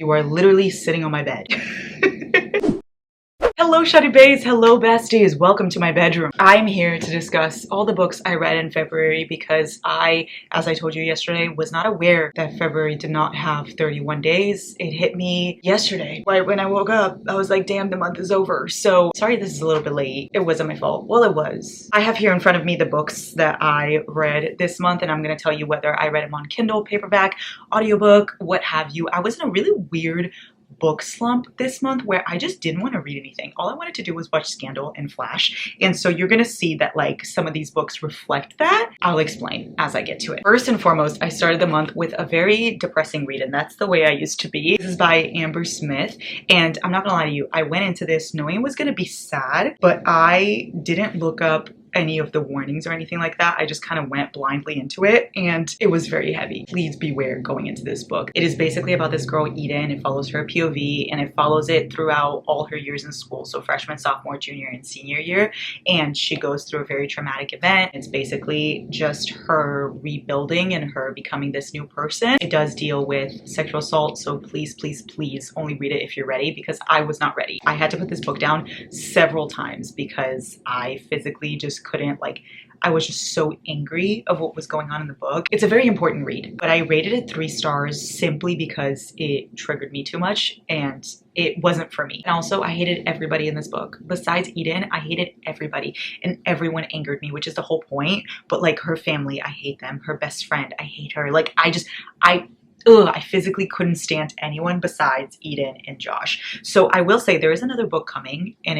You are literally sitting on my bed. Hello Shuddy Bays, hello besties, welcome to my bedroom. I'm here to discuss all the books I read in February because as I told you yesterday, was not aware that February did not have 31 days. It hit me yesterday. Right when I woke up, I was like, damn, the month is over. So sorry this is a little bit late. It wasn't my fault. Well, it was. I have here in front of me the books that I read this month, and I'm gonna tell you whether I read them on Kindle, paperback, audiobook, what have you. I was in a really weird book slump this month where I just didn't want to read anything. All I wanted to do was watch Scandal and Flash. And so you're gonna see that like some of these books reflect that. I'll explain as I get to it. First and foremost, I started the month with a very depressing read, and that's the way I used to be. This is by Amber Smith, and I'm not gonna lie to you, I went into this knowing it was gonna be sad, but I didn't look up any of the warnings or anything like that. I just kind of went blindly into it, and it was very heavy. Please beware going into this book. It is basically about this girl Eden. It follows her POV, and it follows it throughout all her years in school, so freshman, sophomore, junior, and senior year, and she goes through a very traumatic event. It's basically just her rebuilding and her becoming this new person. It does deal with sexual assault, so please, please, please only read it if you're ready, because I was not ready. I had to put this book down several times because I physically just couldn't, like, I was just so angry of what was going on in the book. It's a very important read, but I rated it 3 stars simply because it triggered me too much and it wasn't for me. And also, I hated everybody in this book. Besides Eden, I hated everybody, and everyone angered me, which is the whole point. But like her family, I hate them. Her best friend, I hate her. Like I physically couldn't stand anyone besides Eden and Josh. So I will say there is another book coming, and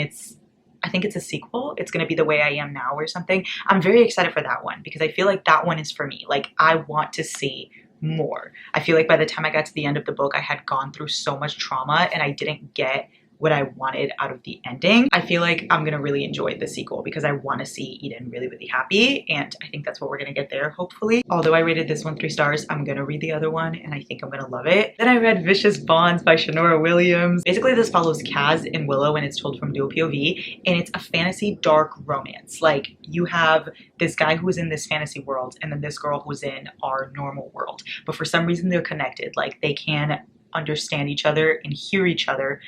I think it's a sequel. It's going to be The Way I Am Now or something. I'm very excited for that one because I feel like that one is for me. Like, I want to see more. I feel like by the time I got to the end of the book, I had gone through so much trauma and I didn't get what I wanted out of the ending. I feel like I'm gonna really enjoy the sequel because I want to see Eden really, really happy, and I think that's what we're gonna get there, hopefully. Although I rated this one 3 stars, I'm gonna read the other one and I think I'm gonna love it. Then I read Vicious Bonds by Shanora Williams. Basically, this follows Kaz and Willow, and it's told from dual POV, and it's a fantasy dark romance. Like, you have this guy who's in this fantasy world and then this girl who's in our normal world, but for some reason they're connected. Like, they can understand each other and hear each other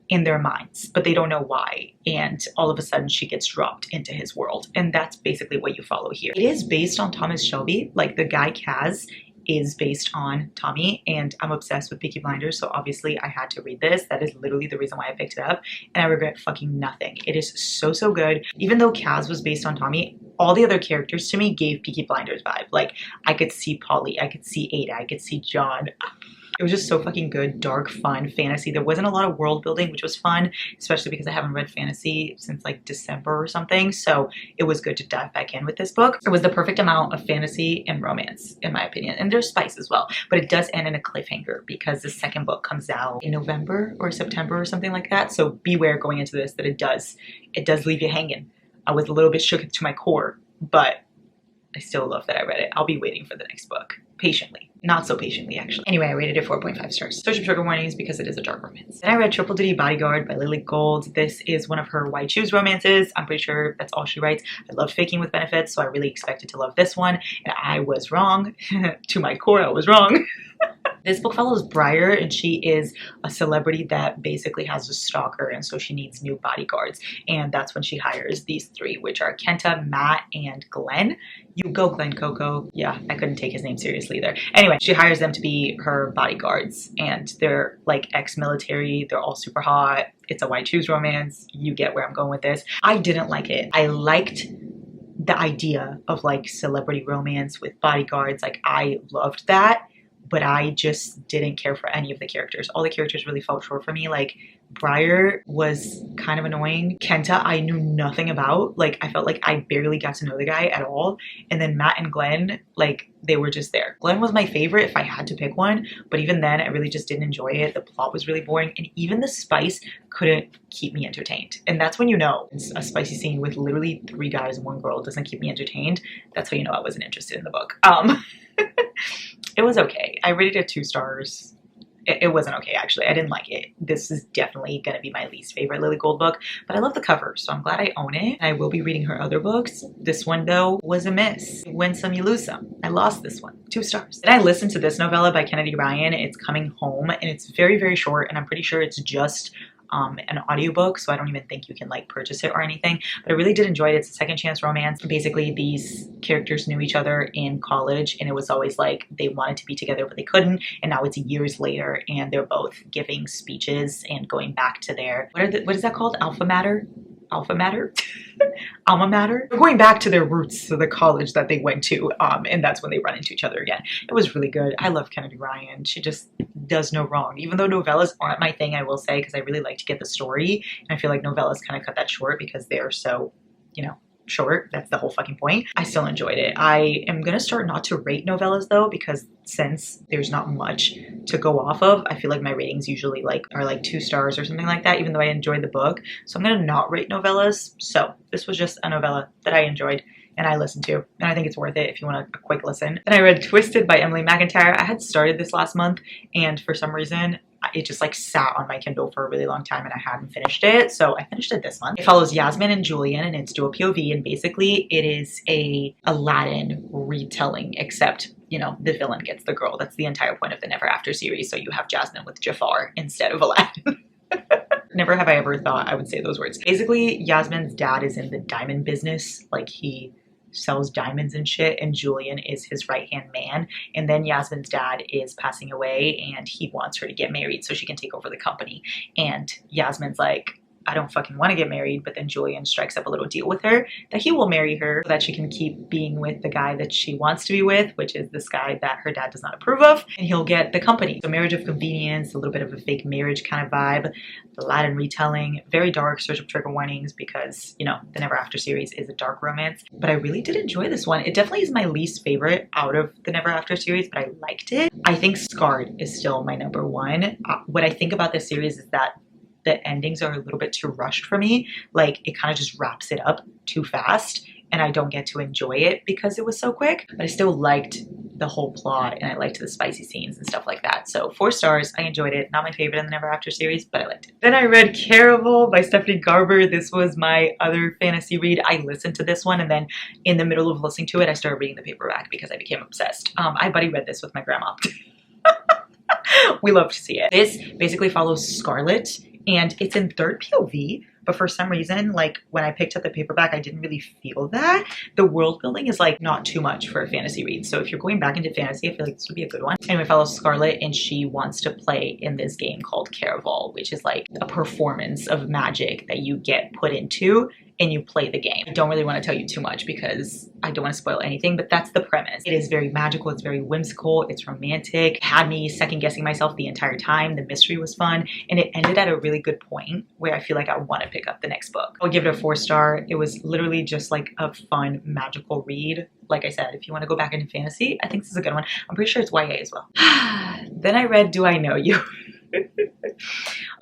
in their minds, but they don't know why, and all of a sudden she gets dropped into his world, and that's basically what you follow here. It is based on Thomas Shelby. Like, the guy Kaz is based on Tommy, and I'm obsessed with Peaky Blinders, so obviously I had to read this. That is literally the reason why I picked it up, and I regret fucking nothing. It is so good. Even though Kaz was based on Tommy, all the other characters to me gave Peaky Blinders vibe. Like, I could see Polly, I could see Ada, I could see John. It was just so fucking good, dark, fun fantasy. There wasn't a lot of world building, which was fun, especially because I haven't read fantasy since like December or something. So it was good to dive back in with this book. It was the perfect amount of fantasy and romance, in my opinion. And there's spice as well, but it does end in a cliffhanger because the second book comes out in November or September or something like that. So beware going into this that it does leave you hanging. I was a little bit shook to my core, but I still love that I read it. I'll be waiting for the next book patiently. Not so patiently, actually. Anyway, I rated it 4.5 stars. Social trigger warnings because it is a dark romance. Then I read Triple Duty Bodyguard by Lily Gold. This is one of her Why Choose romances. I'm pretty sure that's all she writes. I love Faking with Benefits, so I really expected to love this one, and I was wrong. To my core, I was wrong. This book follows Briar, and she is a celebrity that basically has a stalker, and so she needs new bodyguards, and that's when she hires these 3, which are Kenta, Matt, and Glenn. You go, Glenn Coco. Yeah, I couldn't take his name seriously there. Anyway, she hires them to be her bodyguards, and they're like ex-military. They're all super hot. It's a Why Choose romance. You get where I'm going with this. I didn't like it. I liked the idea of like celebrity romance with bodyguards. Like, I loved that, but I just didn't care for any of the characters. All the characters really felt short for me. Like, Briar was kind of annoying. Kenta, I knew nothing about. Like, I felt like I barely got to know the guy at all. And then Matt and Glenn, like, they were just there. Glenn was my favorite if I had to pick one, but even then, I really just didn't enjoy it. The plot was really boring, and even the spice couldn't keep me entertained. And that's when you know it's a spicy scene with literally 3 guys and 1 girl doesn't keep me entertained. That's how you know I wasn't interested in the book. It was okay. I rated it 2 stars. It wasn't okay, actually. I didn't like it. This is definitely going to be my least favorite Lily Gold book, but I love the cover, so I'm glad I own it. I will be reading her other books. This one, though, was a miss. You win some, you lose some. I lost this one. 2 stars. Then I listened to this novella by Kennedy Ryan. It's Coming Home, and it's very, very short, and I'm pretty sure it's just an audiobook, so I don't even think you can like purchase it or anything, but I really did enjoy it. It's a second chance romance. Basically, these characters knew each other in college, and it was always like they wanted to be together but they couldn't, and now it's years later and they're both giving speeches and going back to their what is that called? Alma mater. Alma mater. They're going back to their roots, to the college that they went to, and that's when they run into each other again. It was really good. I love Kennedy Ryan. She just does no wrong. Even though novellas aren't my thing, I will say, because I really like to get the story, and I feel like novellas kind of cut that short because they're so, you know, short. That's the whole fucking point. I still enjoyed it. I am gonna start not to rate novellas though, because since there's not much to go off of, I feel like my ratings usually are like 2 stars or something like that, even though I enjoyed the book. So I'm gonna not rate novellas. So this was just a novella that I enjoyed and I listened to, and I think it's worth it if you want a quick listen. Then I read Twisted by Emily Mcintyre. I had started this last month, and for some reason it just like sat on my Kindle for a really long time and I hadn't finished it, so I finished it this month. It follows Yasmin and Julian, and it's dual POV, and basically it is a Aladdin retelling, except, you know, the villain gets the girl. That's the entire point of the Never After series, so you have Jasmine with Jafar instead of Aladdin. Never have I ever thought I would say those words. Basically, Yasmin's dad is in the diamond business, like he sells diamonds and shit, and Julian is his right-hand man. And then Yasmin's dad is passing away and he wants her to get married so she can take over the company. And Yasmin's like, I don't fucking want to get married, but then Julian strikes up a little deal with her that he will marry her so that she can keep being with the guy that she wants to be with, which is this guy that her dad does not approve of, and he'll get the company. So marriage of convenience, a little bit of a fake marriage kind of vibe, the Aladdin retelling, very dark, search of trigger warnings because, you know, the Never After series is a dark romance, but I really did enjoy this one. It definitely is my least favorite out of the Never After series, but I liked it. I think Scarred is still my number 1. What I think about this series is that the endings are a little bit too rushed for me. Like, it kind of just wraps it up too fast and I don't get to enjoy it because it was so quick, but I still liked the whole plot and I liked the spicy scenes and stuff like that. So 4 stars, I enjoyed it. Not my favorite in the Never After series, but I liked it. Then I read Caraval by Stephanie Garber. This was my other fantasy read. I listened to this one and then in the middle of listening to it, I started reading the paperback because I became obsessed. I buddy read this with my grandma. We love to see it. This basically follows Scarlet, and it's in 3rd POV, but for some reason, like when I picked up the paperback, I didn't really feel that. The world building is like not too much for a fantasy read. So if you're going back into fantasy, I feel like this would be a good one. Anyway, it follows Scarlet, and she wants to play in this game called Caraval, which is like a performance of magic that you get put into and you play the game. I don't really want to tell you too much because I don't want to spoil anything, but that's the premise. It is very magical, it's very whimsical, it's romantic. It had me second guessing myself the entire time. The mystery was fun, and it ended at a really good point where I feel like I want to pick up the next book. I'll give it a 4 star. It was literally just like a fun, magical read. Like I said, if you want to go back into fantasy, I think this is a good one. I'm pretty sure it's YA as well. Then I read Do I Know You?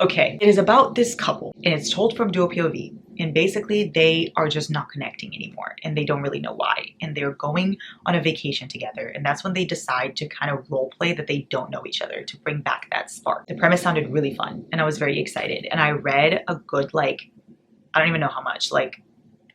Okay, it is about this couple, and it's told from dual POV. And basically, they are just not connecting anymore, and they don't really know why. And they're going on a vacation together, and that's when they decide to kind of role play that they don't know each other to bring back that spark. The premise sounded really fun, and I was very excited. And I read a good, like, I don't even know how much, like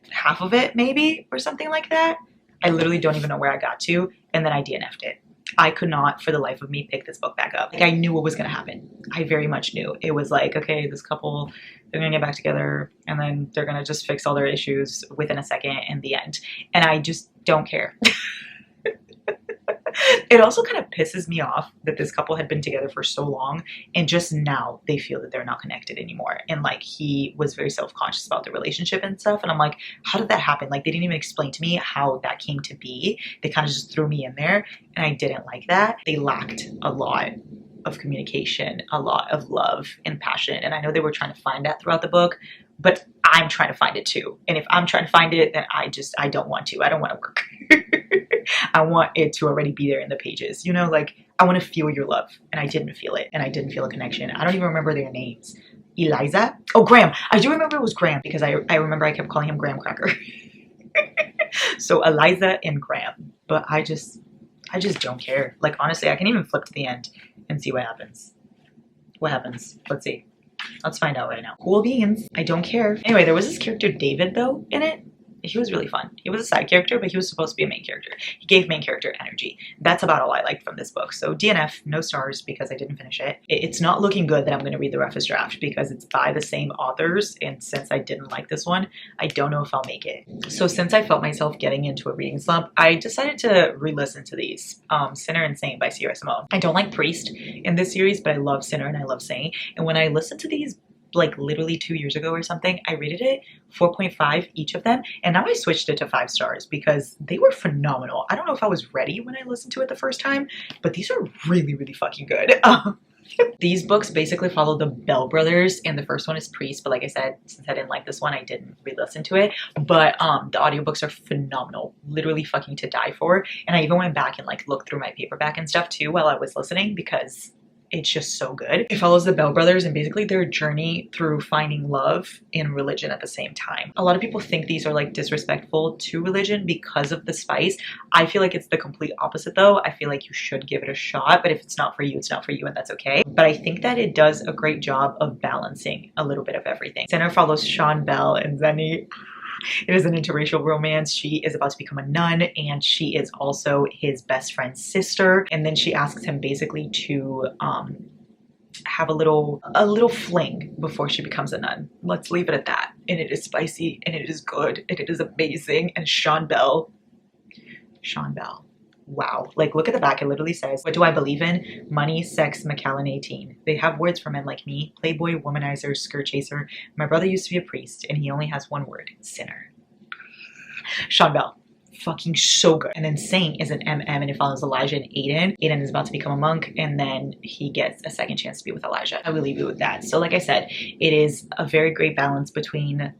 half of it maybe, or something like that. I literally don't even know where I got to, and then I DNF'd it. I could not for the life of me pick this book back up. Like, I knew what was going to happen. I very much knew. It was like, okay, this couple, they're going to get back together and then they're going to just fix all their issues within a second in the end. And I just don't care. It also kind of pisses me off that this couple had been together for so long and just now they feel that they're not connected anymore. And like, he was very self-conscious about the relationship and stuff. And I'm like, how did that happen? Like, they didn't even explain to me how that came to be. They kind of just threw me in there and I didn't like that. They lacked a lot of communication, a lot of love and passion. And I know they were trying to find that throughout the book, but I'm trying to find it too. And if I'm trying to find it, then I don't want to. I don't want to work. I want it to already be there in the pages. You know, like, I want to feel your love, and I didn't feel it, and I didn't feel a connection. I don't even remember their names. Eliza? Oh, Graham. I do remember it was Graham because I remember I kept calling him Graham Cracker. So Eliza and Graham. But I just don't care. Like, honestly, I can even flip to the end and see what happens. What happens? Let's see. Let's find out right now. Cool beans. I don't care. Anyway, there was this character David though in it. He was really fun. He was a side character, but he was supposed to be a main character. He gave main character energy. That's about all I liked from this book. So DNF, no stars because I didn't finish it. It's not looking good that I'm going to read the roughest draft because it's by the same authors. And since I didn't like this one, I don't know if I'll make it. So since I felt myself getting into a reading slump, I decided to re-listen to these. Sinner and Saint by Sierra Simone. I don't like Priest in this series, but I love Sinner and I love Saint. And when I listened to these like literally 2 years ago or something, I rated it 4.5 each of them, and now I switched it to 5 stars because they were phenomenal. I don't know if I was ready when I listened to it the first time, but these are really, really fucking good. These books basically follow the Bell brothers, and the first one is Priest, but like I said, since I didn't like this one, I didn't re-listen to it. But the audiobooks are phenomenal, literally fucking to die for. And I even went back and like looked through my paperback and stuff too while I was listening because it's just so good. It follows the Bell brothers and basically their journey through finding love and religion at the same time. A lot of people think these are like disrespectful to religion because of the spice. I feel like it's the complete opposite though. I feel like you should give it a shot, but if it's not for you, it's not for you, and that's okay. But I think that it does a great job of balancing a little bit of everything. Sinner follows Sean Bell and Zenny. It is an interracial romance. She is about to become a nun, and she is also his best friend's sister. And then she asks him basically to have a little fling before she becomes a nun. Let's leave it at that. And it is spicy, and it is good, and it is amazing. And Sean Bell, wow. Like, look at the back. It literally says, what do I believe in? Money, sex, McAllen 18. They have words for men like me. Playboy, womanizer, skirt chaser. My brother used to be a priest, and he only has one word. Sinner. Sean Bell. Fucking so good. And then Saint is an MM, and it follows Elijah and Aiden. Aiden is about to become a monk, and then he gets a second chance to be with Elijah. I will leave you with that. So like I said, it is a very great balance between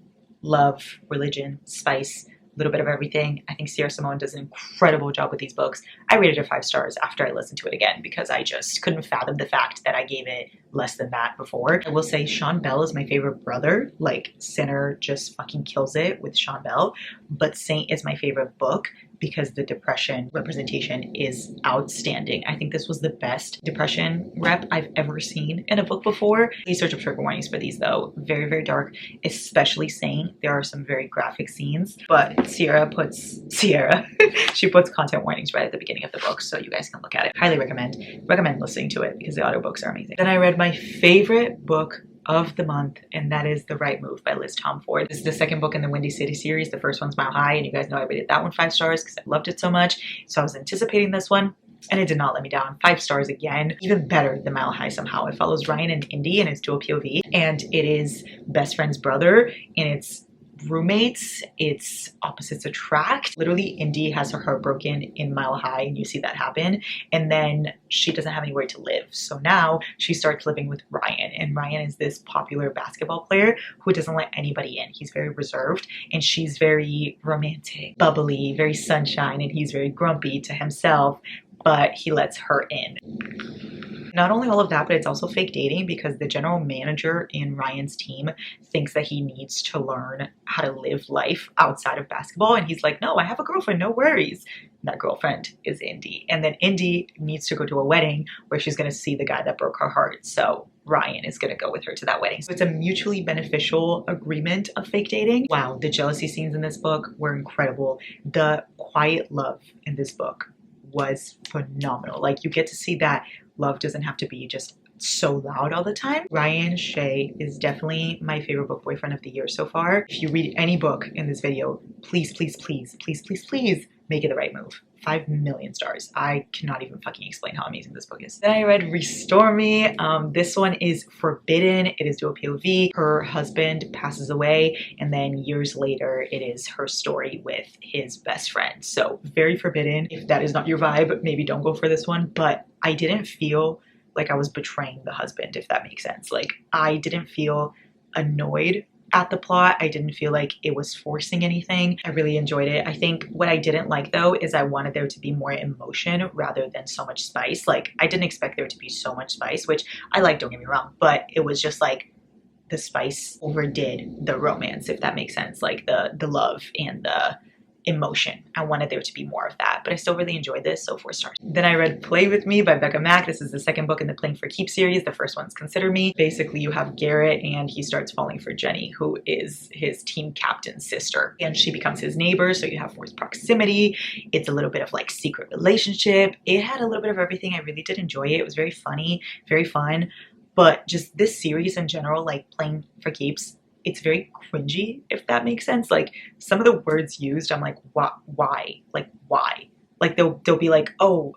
love, religion, spice, little bit of everything. I think Sierra Simone does an incredible job with these books. I rated it 5 stars after I listened to it again because I just couldn't fathom the fact that I gave it less than that before. I will say Sean Bell is my favorite brother. Like, Sinner just fucking kills it with Sean Bell, but Saint is my favorite book because the depression representation is outstanding. I think this was the best depression rep I've ever seen in a book before. Please search up trigger warnings for these though. Very, very dark, especially Saint. There are some very graphic scenes, but she puts content warnings right at the beginning of the book so you guys can look at it. Highly recommend listening to it because the audiobooks are amazing. Then I read my favorite book of the month, and that is The Right Move by Liz Tomford. This is the second book in the Windy City series. The first one's Mile High, and you guys know I rated that one 5 stars because I loved it so much. So I was anticipating this one, and it did not let me down. 5 stars again. Even better than Mile High somehow. It follows Ryan and Indy, and it's dual POV, and it is best friend's brother, and it's roommates, it's opposites attract. Literally, Indy has her heart broken in Mile High, and you see that happen, and then she doesn't have anywhere to live, so now she starts living with Ryan, and Ryan is this popular basketball player who doesn't let anybody in. He's very reserved, and she's very romantic, bubbly, very sunshine, and he's very grumpy to himself, but he lets her in. Not only all of that, but it's also fake dating because the general manager in Ryan's team thinks that he needs to learn how to live life outside of basketball. And he's like, no, I have a girlfriend, no worries. That girlfriend is Indy. And then Indy needs to go to a wedding where she's going to see the guy that broke her heart. So Ryan is going to go with her to that wedding. So it's a mutually beneficial agreement of fake dating. Wow, the jealousy scenes in this book were incredible. The quiet love in this book was phenomenal. Like, you get to see that love doesn't have to be just so loud all the time. Ryan Shea is definitely my favorite book boyfriend of the year so far. If you read any book in this video, please, please, please, please, please, please make it The Right Move. 5 million stars. I cannot even fucking explain how amazing this book is. Then I read Restore Me. This one is forbidden. It is dual POV. Her husband passes away, and then years later, it is her story with his best friend. So very forbidden. If that is not your vibe, maybe don't go for this one. But I didn't feel like I was betraying the husband, if that makes sense. Like, I didn't feel annoyed at the plot. I didn't feel like it was forcing anything. I really enjoyed it. I think what I didn't like though is I wanted there to be more emotion rather than so much spice. Like, I didn't expect there to be so much spice, which I like, don't get me wrong, but it was just like the spice overdid the romance, if that makes sense. Like the love and emotion. I wanted there to be more of that, but I still really enjoyed this, so 4 stars. Then I read Play With Me by Becca Mack. This is the second book in the Playing for Keeps series. The first one's Consider Me. Basically, you have Garrett and he starts falling for Jenny, who is his team captain's sister, and she becomes his neighbor, so you have forced proximity. It's a little bit of like secret relationship. It had a little bit of everything. I really did enjoy it. It was very funny, very fun, but just this series in general, like Playing for Keeps, it's very cringy, if that makes sense. Like some of the words used, I'm like, why? Like, why? Like they'll be like, oh,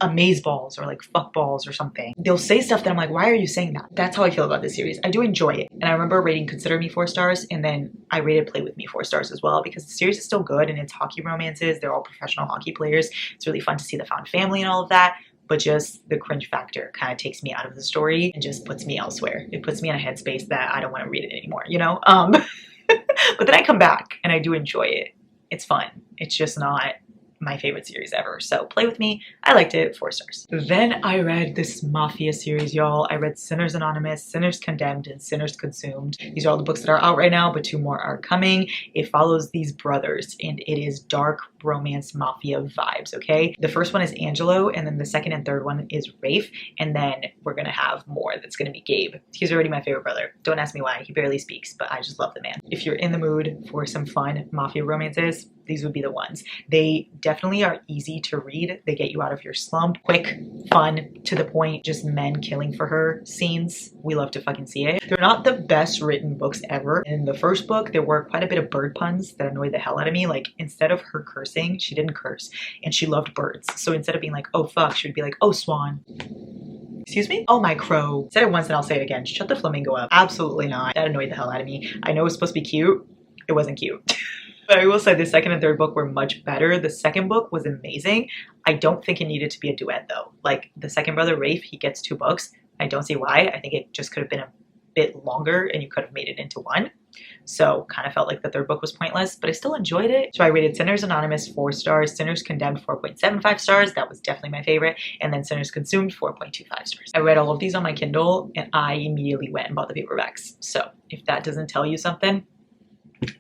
amazeballs or like fuckballs or something. They'll say stuff that I'm like, why are you saying that? That's how I feel about this series. I do enjoy it. And I remember rating Consider Me 4 stars, and then I rated Play With Me 4 stars as well, because the series is still good and it's hockey romances. They're all professional hockey players. It's really fun to see the found family and all of that. But just the cringe factor kind of takes me out of the story and just puts me elsewhere. It puts me in a headspace that I don't want to read it anymore, you know? But then I come back and I do enjoy it. It's fun. It's just not my favorite series ever. So Play With Me, I liked it, 4 stars. Then I read this Mafia series, y'all. I read Sinners Anonymous, Sinners Condemned, and Sinners Consumed. These are all the books that are out right now, but 2 more are coming. It follows these brothers and it is dark romance mafia vibes, okay? The first one is Angelo, and then the second and third one is Rafe, and then we're gonna have more that's gonna be Gabe. He's already my favorite brother. Don't ask me why, he barely speaks, but I just love the man. If you're in the mood for some fun mafia romances, these would be the ones. They definitely are easy to read. They get you out of your slump. Quick, fun, to the point, just men killing for her scenes. We love to fucking see it. They're not the best written books ever. In the first book, there were quite a bit of bird puns that annoyed the hell out of me. Like, instead of her cursing, she didn't curse, and she loved birds. So instead of being like, oh fuck, she would be like, oh swan. Excuse me? Oh my crow. Said it once and I'll say it again. Shut the flamingo up. Absolutely not. That annoyed the hell out of me. I know it was supposed to be cute. It wasn't cute. But I will say the second and third book were much better. The second book was amazing. I don't think it needed to be a duet though. Like the second brother, Rafe, he gets 2 books. I don't see why. I think it just could have been a bit longer and you could have made it into one. So kind of felt like the third book was pointless, but I still enjoyed it. So I rated Sinners Anonymous 4 stars, Sinners Condemned 4.75 stars. That was definitely my favorite. And then Sinners Consumed 4.25 stars. I read all of these on my Kindle and I immediately went and bought the paperbacks. So if that doesn't tell you something,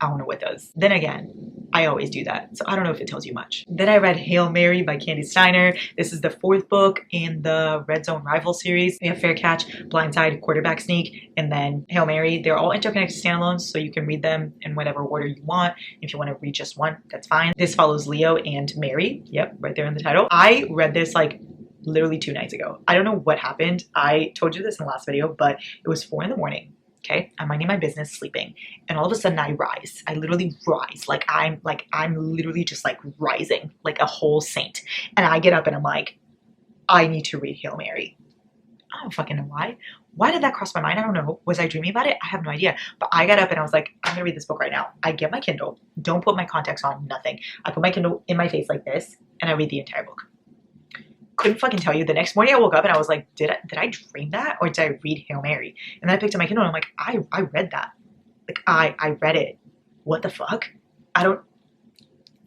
I don't know what does. Then again, I always do that, so I don't know if it tells you much. Then I read Hail Mary by Candy Steiner. This is the 4th book in the Red Zone Rival series. We have Fair Catch, Blindside, Quarterback Sneak, and then Hail Mary. They're all interconnected standalones, so you can read them in whatever order you want. If you want to read just one, that's fine. This follows Leo and Mary. Yep, right there in the title. I read this like literally 2 nights ago. I don't know what happened. I told you this in the last video, but it was 4 in the morning. Okay, I'm minding my business, sleeping, and all of a sudden I rise. I literally rise, like I'm literally just like rising like a whole saint. And I get up and I'm like, I need to read Hail Mary. I don't fucking know why. Why did that cross my mind? I don't know. Was I dreaming about it? I have no idea. But I got up and I was like, I'm gonna read this book right now. I get my Kindle, don't put my contacts on, nothing. I put my Kindle in my face like this, and I read the entire book. Couldn't fucking tell you. The next morning I woke up and I was like, did I dream that, or did I read Hail Mary? And then I picked up my Kindle and I'm like, I read that. Like I read it. What the fuck? That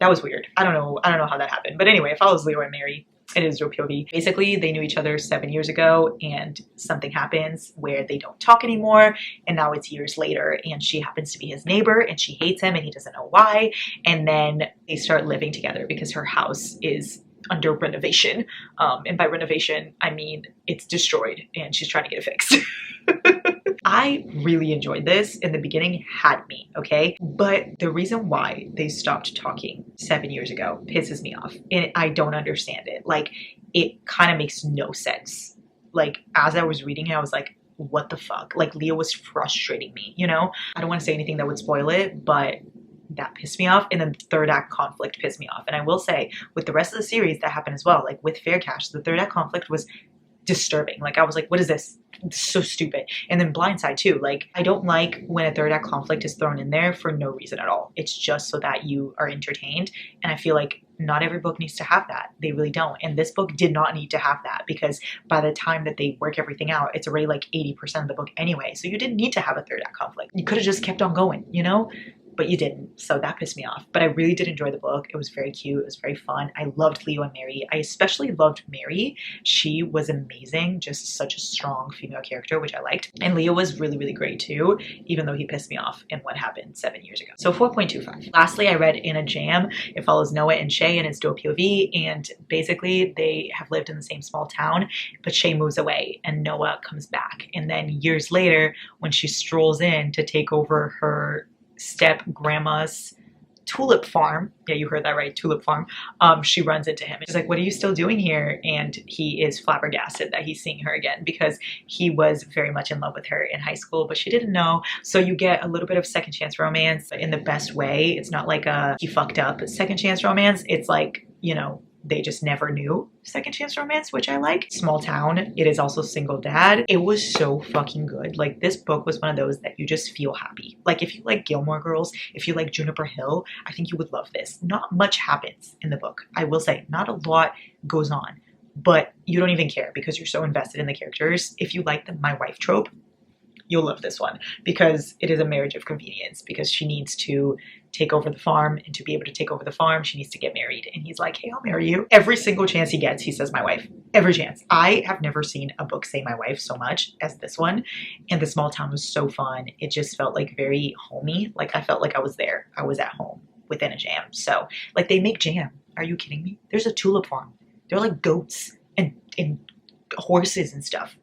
was weird. I don't know how that happened. But anyway, it follows Leo and Mary. It is real POV. Basically, they knew each other 7 years ago and something happens where they don't talk anymore. And now it's years later and she happens to be his neighbor and she hates him and he doesn't know why. And then they start living together because her house is under renovation. And by renovation, I mean it's destroyed and she's trying to get it fixed. I really enjoyed this. In the beginning, had me, okay? But the reason why they stopped talking 7 years ago pisses me off. And I don't understand it. Like, it kind of makes no sense. Like, as I was reading it, I was like, what the fuck? Like, Leo was frustrating me, you know? I don't want to say anything that would spoil it, but that pissed me off. And then the third act conflict pissed me off. And I will say, with the rest of the series, that happened as well. Like, with Fair Cash, the third act conflict was disturbing. Like, I was like, what is this? It's so stupid. And then Blindside too. Like, I don't like when a third act conflict is thrown in there for no reason at all. It's just so that you are entertained. And I feel like not every book needs to have that. They really don't. And this book did not need to have that, because by the time that they work everything out, it's already like 80% of the book anyway. So you didn't need to have a third act conflict. You could have just kept on going, you know? but you didn't, so that pissed me off. But I really did enjoy the book. It was very cute. It was very fun. I loved Leo and Mary. I especially loved Mary. She was amazing, just such a strong female character, which I liked. And Leo was really, really great too, even though he pissed me off in what happened 7 years ago. So 4.25. Lastly, I read In a Jam. It follows Noah and Shay, and it's dual POV, and basically they have lived in the same small town, but Shay moves away and Noah comes back. And then years later, when she strolls in to take over her step grandma's tulip farm, yeah, you heard that right, tulip farm, she runs into him. She's like, what are you still doing here? And he is flabbergasted that he's seeing her again, because he was very much in love with her in high school, but she didn't know. So you get a little bit of second chance romance in the best way. It's not like a he fucked up second chance romance. It's like, you know, they just never knew second chance romance, which I like. Small town. It is also single dad. It was so fucking good. Like, this book was one of those that you just feel happy. Like, if you like Gilmore Girls, if you like Juniper Hill, I think you would love this. Not much happens in the book. I will say, not a lot goes on, but you don't even care because you're so invested in the characters. If you like the my wife trope, you'll love this one, because it is a marriage of convenience, because she needs to take over the farm, and to be able to take over the farm, she needs to get married. And he's like, hey, I'll marry you. Every single chance he gets, he says my wife. Every chance. I have never seen a book say my wife so much as this one. And the small town was so fun. It just felt like very homey. Like, I felt like I was there. I was at home within a jam. So, like, they make jam. Are you kidding me? There's a tulip farm. They're like goats and horses and stuff.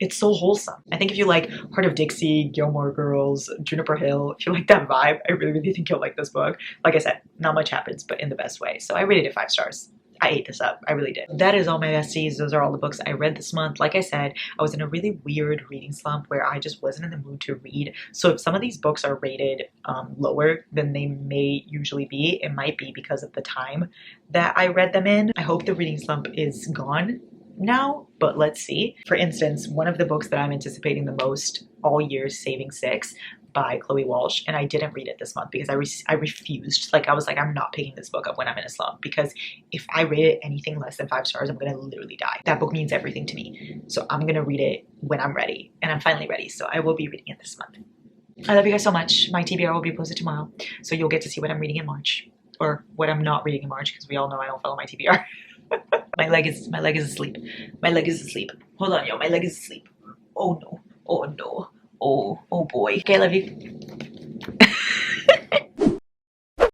It's so wholesome. I think if you like Heart of Dixie, Gilmore Girls, Juniper Hill, if you like that vibe, I really, really think you'll like this book. Like I said, not much happens, but in the best way. So I rated it 5 stars. I ate this up. I really did. That is all my besties. Those are all the books I read this month. Like I said, I was in a really weird reading slump where I just wasn't in the mood to read. So if some of these books are rated lower than they may usually be, it might be because of the time that I read them in. I hope the reading slump is gone now, but let's see. For instance, one of the books that I'm anticipating the most all year is Saving Six by Chloe Walsh, and I didn't read it this month because I refused. Like, I was like, I'm not picking this book up when I'm in a slump, because if I rate it anything less than 5 stars, I'm gonna literally die. That book means everything to me, so I'm gonna read it when I'm ready, and I'm finally ready, so I will be reading it this month. I love you guys so much. My TBR will be posted tomorrow, so you'll get to see what I'm reading in March, or what I'm not reading in March, because we all know I don't follow my TBR. My leg is asleep. My leg is asleep. Hold on, yo. My leg is asleep. Oh no. Oh no. Oh boy. Okay, I love you.